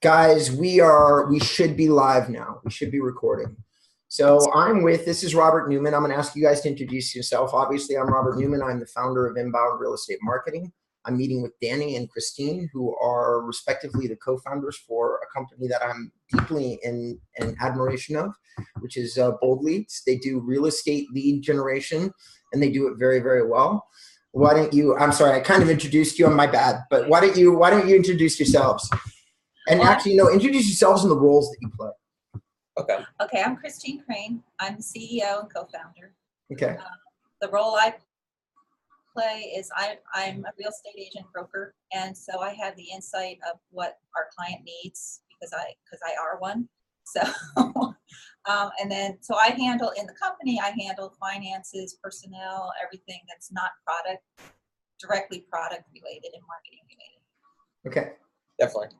Guys, we should be live now. We should be recording. So this is Robert Newman. I'm going to ask you guys to introduce yourself. Obviously, I'm Robert Newman. I'm the founder of Inbound Real Estate Marketing. I'm meeting with Danny and Christine, who are respectively the co-founders for a company that I'm deeply in admiration of, which is BoldLeads. They do real estate lead generation, and they do it very, very well. Why don't you, I'm sorry, I kind of introduced you, my bad, but why don't you introduce yourselves? And actually, introduce yourselves in the roles that you play. Okay, I'm Christine Crane. I'm the CEO and co-founder. Okay. The role I play is I'm a real estate agent broker, and so I have the insight of what our client needs because I are one. So, so I handle in the company. I handle finances, personnel, everything that's not directly product related and marketing related. Okay. Definitely.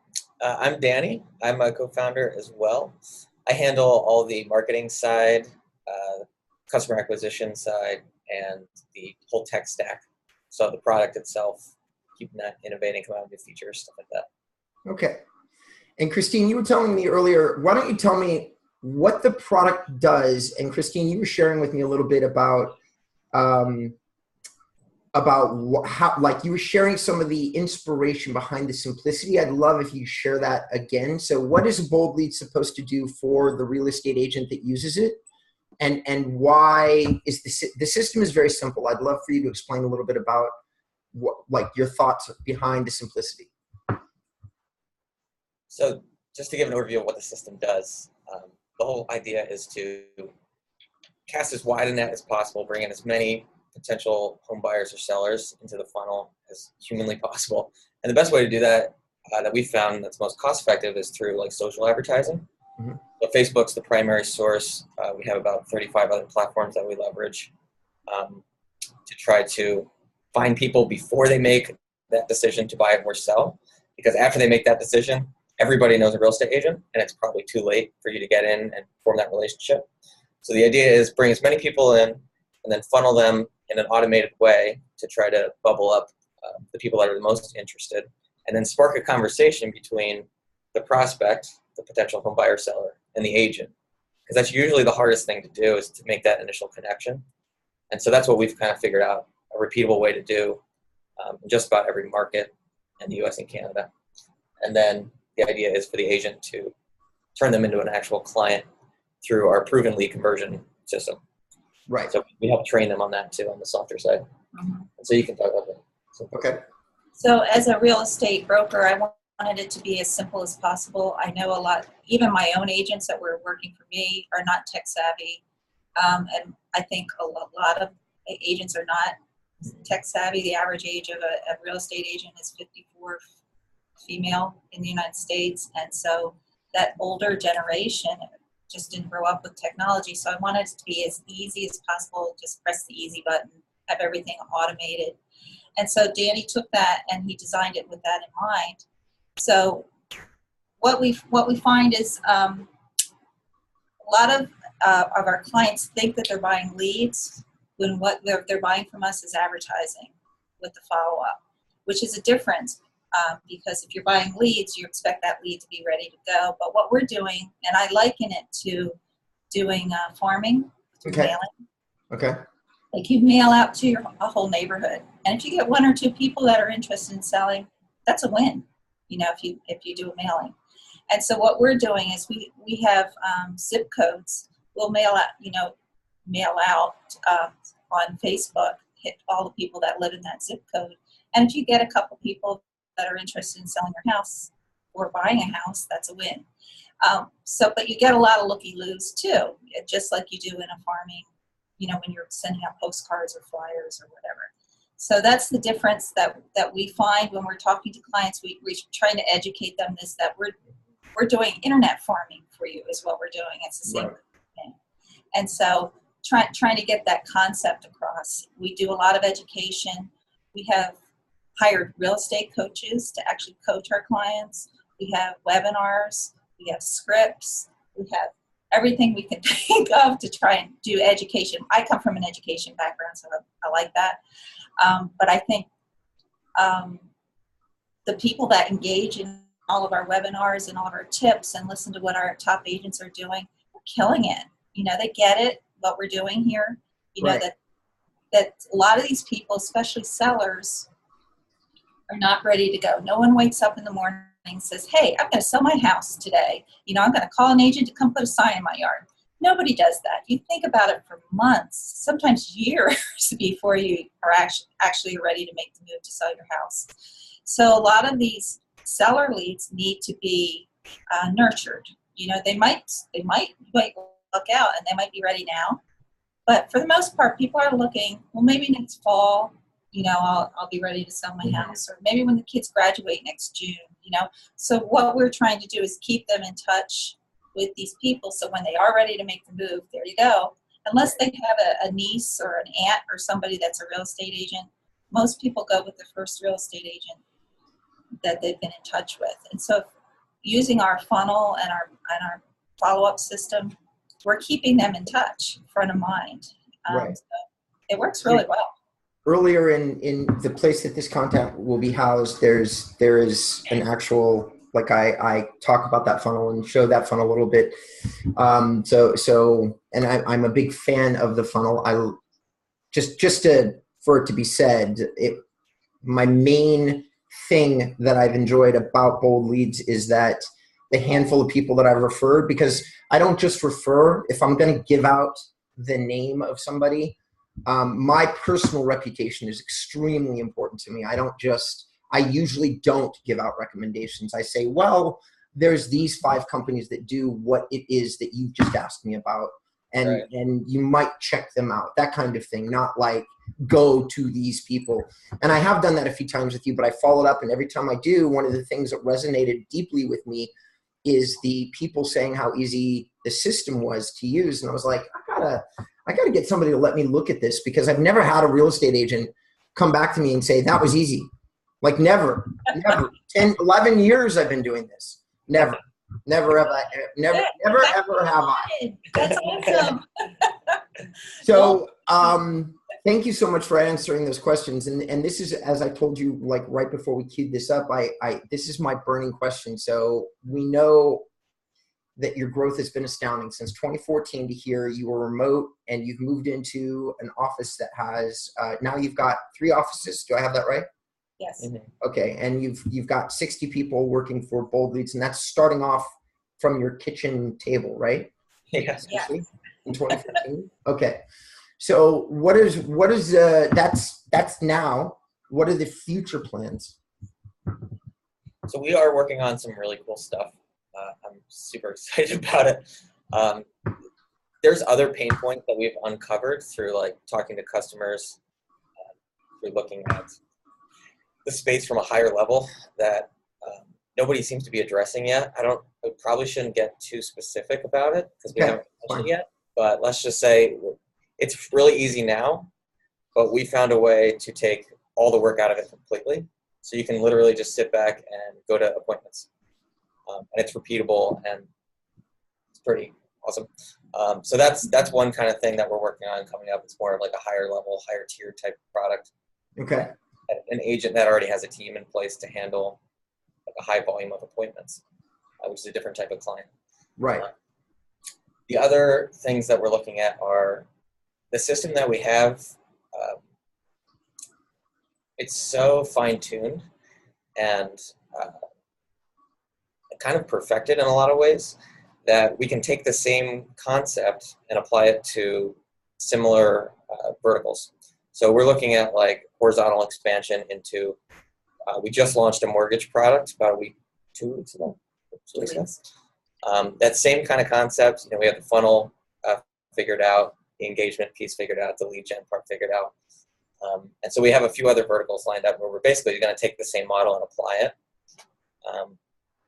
I'm Danny. I'm a co-founder as well. I handle all the marketing side, customer acquisition side, and the whole tech stack. So the product itself, keeping that innovating, coming out with new features, stuff like that. Okay. And Christine, you were telling me earlier, why don't you tell me what the product does? And Christine, you were sharing with me a little bit about how, like you were sharing some of the inspiration behind the simplicity. I'd love if you share that again. So what is BoldLeads supposed to do for the real estate agent that uses it? And why is the system is very simple. I'd love for you to explain a little bit about your thoughts behind the simplicity. So just to give an overview of what the system does, the whole idea is to cast as wide a net as possible, bring in as many potential home buyers or sellers into the funnel as humanly possible. And the best way to do that, that we found that's most cost effective, is through like social advertising. Mm-hmm. So Facebook's the primary source. We have about 35 other platforms that we leverage to try to find people before they make that decision to buy or sell. Because after they make that decision, everybody knows a real estate agent, and it's probably too late for you to get in and form that relationship. So the idea is bring as many people in and then funnel them in an automated way to try to bubble up the people that are the most interested, and then spark a conversation between the prospect, the potential home buyer seller, and the agent. Because that's usually the hardest thing to do, is to make that initial connection. And so that's what we've kind of figured out, a repeatable way to do in just about every market in the US and Canada. And then the idea is for the agent to turn them into an actual client through our proven lead conversion system. Right. So we help train them on that too, on the softer side. Mm-hmm. And so you can talk about that. So, okay. So as a real estate broker, I wanted it to be as simple as possible. I know a lot, even my own agents that were working for me are not tech savvy. And I think a lot of agents are not tech savvy. The average age of a real estate agent is 54 female in the United States. And so that older generation just didn't grow up with technology. So I wanted it to be as easy as possible. Just press the easy button, have everything automated. And so Danny took that and he designed it with that in mind. So what we find is a lot of our clients think that they're buying leads when what they're buying from us is advertising with the follow-up, which is a difference. Because if you're buying leads, you expect that lead to be ready to go. But what we're doing, and I liken it to doing farming through mailing. Okay. Like you mail out to a whole neighborhood, and if you get one or two people that are interested in selling, that's a win. If you do a mailing. And so what we're doing is we have zip codes. We'll mail out on Facebook, hit all the people that live in that zip code, and if you get a couple people that are interested in selling your house or buying a house, that's a win. But you get a lot of looky-loos too, just like you do in a farming, when you're sending out postcards or flyers or whatever. So that's the difference that we find when we're talking to clients. We're trying to educate them that we're doing internet farming for you is what we're doing. It's the same thing. And so trying to get that concept across. We do a lot of education. We have hired real estate coaches to actually coach our clients. We have webinars, we have scripts, we have everything we can think of to try and do education. I come from an education background, so I like that. But I think the people that engage in all of our webinars and all of our tips and listen to what our top agents are doing, we're killing it. You know, they get it, what we're doing here. You know, that a lot of these people, especially sellers, are not ready to go. No one wakes up in the morning and says, hey, I'm going to sell my house today. You know, I'm going to call an agent to come put a sign in my yard. Nobody does that. You think about it for months, sometimes years before you are actually ready to make the move to sell your house. So a lot of these seller leads need to be nurtured. You know, they might look out and they might be ready now. But for the most part, people are looking, well, maybe next fall, you know, I'll be ready to sell my house. Or maybe when the kids graduate next June, you know. So what we're trying to do is keep them in touch with these people. So when they are ready to make the move, there you go. Unless they have a niece or an aunt or somebody that's a real estate agent, most people go with the first real estate agent that they've been in touch with. And so using our funnel and our follow-up system, we're keeping them in touch, front of mind. So it works really well. Earlier in the place that this content will be housed, there is an actual, like I talk about that funnel and show that funnel a little bit. And I'm a big fan of the funnel. I for it to be said, my main thing that I've enjoyed about BoldLeads is that the handful of people that I've referred, because I don't just refer. If I'm going to give out the name of somebody, my personal reputation is extremely important to me. I usually don't give out recommendations. I say, well, there's these 5 companies that do what it is that you just asked me about. And you might check them out, that kind of thing, not like go to these people. And I have done that a few times with you, but I followed up, and every time I do, one of the things that resonated deeply with me is the people saying how easy the system was to use. And I was like, I gotta get somebody to let me look at this, because I've never had a real estate agent come back to me and say, that was easy. Like never. 10, 11 years I've been doing this. Never ever have I. That's awesome. So, thank you so much for answering those questions. And this is, as I told you, like right before we queued this up, this is my burning question. So we know that your growth has been astounding since 2014 to here. You were remote and you've moved into an office that has, now you've got 3 offices. Do I have that right? Yes. Okay. And you've got 60 people working for BoldLeads, and that's starting off from your kitchen table, right? Yes. Yeah. In 2014. Okay. So what is that's now. What are the future plans? So we are working on some really cool stuff. I'm super excited about it. There's other pain points that we've uncovered through like talking to customers, through looking at the space from a higher level that nobody seems to be addressing yet. I probably shouldn't get too specific about it because we haven't mentioned it yet, but let's just say it's really easy now, but we found a way to take all the work out of it completely. So you can literally just sit back and go to appointments. And it's repeatable and it's pretty awesome. So that's one kind of thing that we're working on coming up. It's more of like a higher level, higher tier type product. Okay. An agent that already has a team in place to handle like a high volume of appointments, which is a different type of client. Right. The other things that we're looking at are the system that we have. It's so fine-tuned and kind of perfected in a lot of ways that we can take the same concept and apply it to similar verticals. So we're looking at like horizontal expansion into, we just launched a mortgage product about 2 weeks ago. That same kind of concept, we have the funnel figured out, the engagement piece figured out, the lead gen part figured out. And so we have a few other verticals lined up where we're basically going to take the same model and apply it.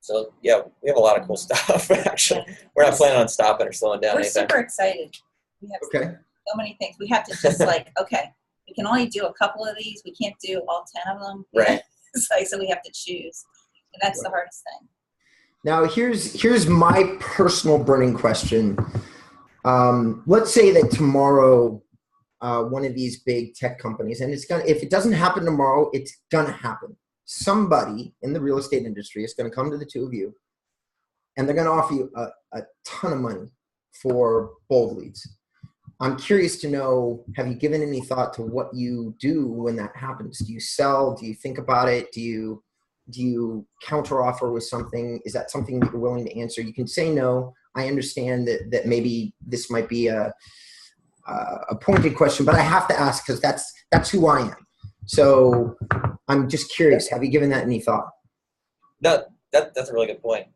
So yeah, we have a lot of cool stuff. Actually, we're not planning on stopping or slowing down. We're super excited. We have so many things. We have to just okay, we can only do a couple of these. We can't do all 10 of them. Right. So we have to choose, and that's the hardest thing. Now here's my personal burning question. Let's say that tomorrow, one of these big tech companies, and if it doesn't happen tomorrow, it's gonna happen. somebody in the real estate industry is going to come to the two of you and they're going to offer you a ton of money for BoldLeads. I'm curious to know, have you given any thought to what you do when that happens? Do you sell? Do you think about it? Do you counteroffer with something? Is that something that you're willing to answer? You can say no. I understand that maybe this might be a pointed question, but I have to ask because that's who I am. So I'm just curious. Have you given that any thought? No, that's a really good point.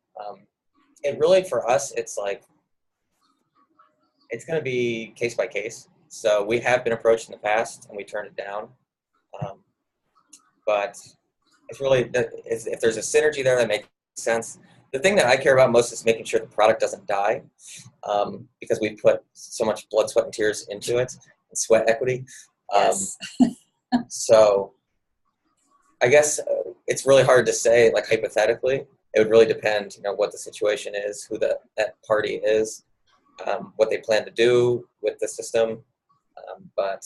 It really, for us, it's like, it's going to be case by case. So we have been approached in the past and we turned it down. But it's really, if there's a synergy there that makes sense. The thing that I care about most is making sure the product doesn't die, because we put so much blood, sweat, and tears into it, and sweat equity. Yes. So I guess it's really hard to say, like, hypothetically. It would really depend, what the situation is, who that party is, what they plan to do with the system. But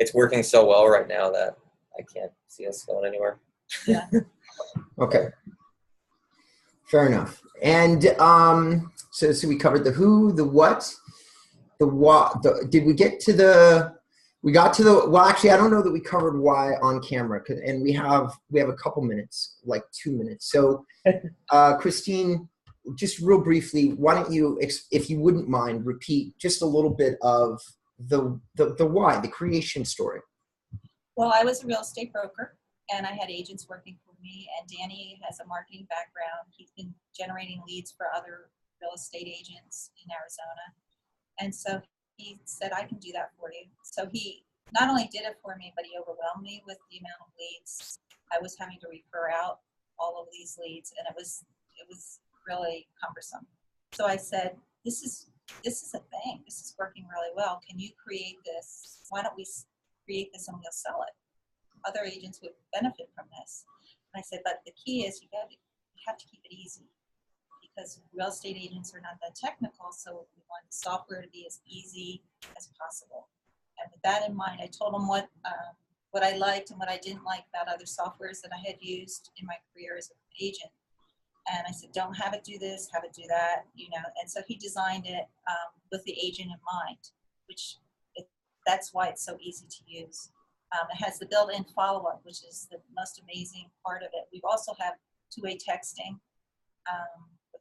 it's working so well right now that I can't see us going anywhere. Yeah. Okay. Fair enough. And so we covered the who, the what, the what. Did we get to the? We got to the. Well, actually, I don't know that we covered why on camera, and we have a couple minutes, like 2 minutes. So, Christine, just real briefly, why don't you, if you wouldn't mind, repeat just a little bit of the why, the creation story. Well, I was a real estate broker, and I had agents working for me, and Danny has a marketing background. He's been generating leads for other real estate agents in Arizona. And so he said, I can do that for you. So he not only did it for me, but he overwhelmed me with the amount of leads. I was having to refer out all of these leads, and it was really cumbersome. So I said, this is a thing. This is working really well. Can you create this? Why don't we create this and we'll sell it? Other agents would benefit from this. And I said, but the key is you have to keep it easy, because real estate agents are not that technical, so we want software to be as easy as possible. And with that in mind, I told them what I liked and what I didn't like about other softwares that I had used in my career as an agent. And I said, don't have it do this, have it do that, And so he designed it with the agent in mind, that's why it's so easy to use. It has the built-in follow-up, which is the most amazing part of it. We also have two-way texting,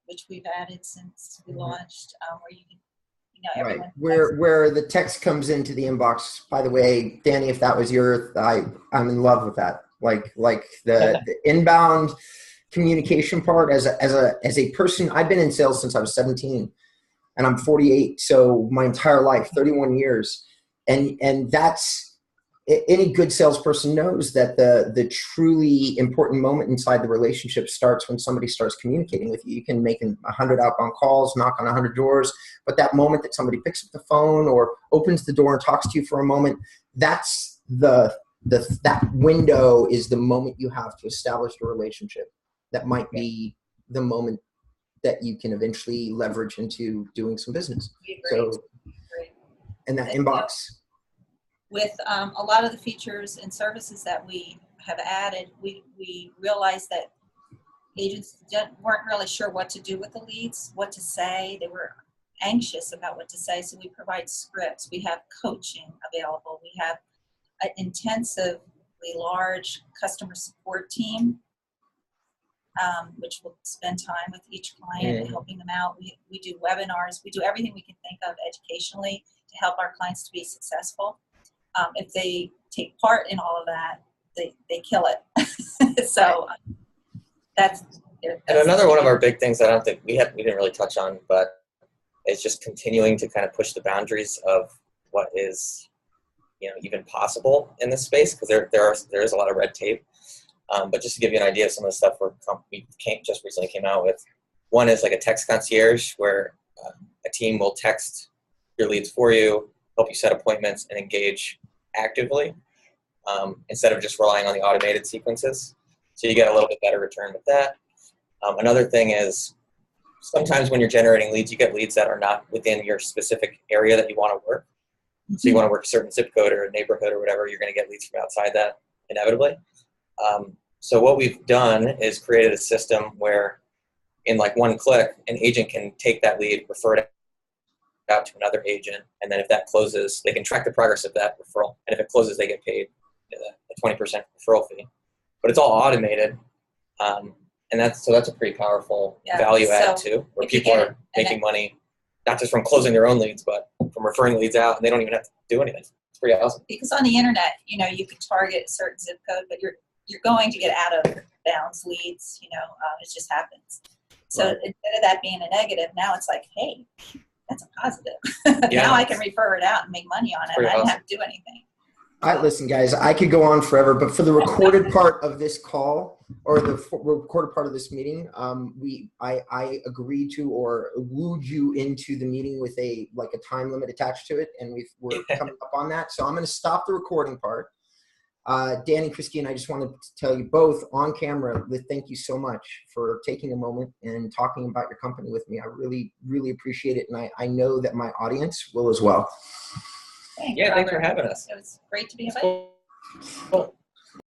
which we've added since we launched, where you can, everyone. Right. Where the text comes into the inbox. By the way, Danny, if that was I'm in love with that. Like the inbound communication part. As a person, I've been in sales since I was 17, and I'm 48. So my entire life, 31 years, and that's. Any good salesperson knows that the truly important moment inside the relationship starts when somebody starts communicating with you. You can make 100 outbound calls, knock on 100 doors, but that moment that somebody picks up the phone or opens the door and talks to you for a moment, that's that window is the moment you have to establish a relationship. That might be the moment that you can eventually leverage into doing some business. So, and that inbox. With a lot of the features and services that we have added, we realized that agents weren't really sure what to do with the leads, what to say. They were anxious about what to say, so we provide scripts. We have coaching available. We have an intensively large customer support team, which will spend time with each client and helping them out. We do webinars. We do everything we can think of educationally to help our clients to be successful. If they take part in all of that, they kill it. So that's and another one of our big things that I don't think we didn't really touch on, but it's just continuing to kind of push the boundaries of what is, even possible in this space, because there is a lot of red tape. But just to give you an idea of some of the stuff we just recently came out with, one is like a text concierge, where a team will text your leads for you, help you set appointments, and engage actively, instead of just relying on the automated sequences. So you get a little bit better return with that. Another thing is, sometimes when you're generating leads, you get leads that are not within your specific area that you want to work. So you want to work a certain zip code or a neighborhood or whatever, you're going to get leads from outside that inevitably. So what we've done is created a system where in like one click, an agent can take that lead, refer it out to another agent, and then if that closes, they can track the progress of that referral. And if it closes, they get paid a 20% referral fee. But it's all automated, and that's a pretty powerful value add too, where people are making money not just from closing their own leads, but from referring leads out, and they don't even have to do anything. It's pretty awesome. Because on the internet, you know, you can target a certain zip code, but you're going to get out of bounds leads. You know, it just happens. So instead of that being a negative, now it's like, hey, that's a positive. Now I can refer it out and make money on it. And I don't have to do anything. All right, listen, guys, I could go on forever, but for the recorded part of this call or the recorded part of this meeting, I agreed to or wooed you into the meeting with a time limit attached to it, and we're coming up on that. So I'm going to stop the recording part. Danny, Christine, I just wanted to tell you both on camera that thank you so much for taking a moment and talking about your company with me. I really, really appreciate it, and I know that my audience will as well. Thanks, Robert. Thanks for having us. It was great to be invited. Cool.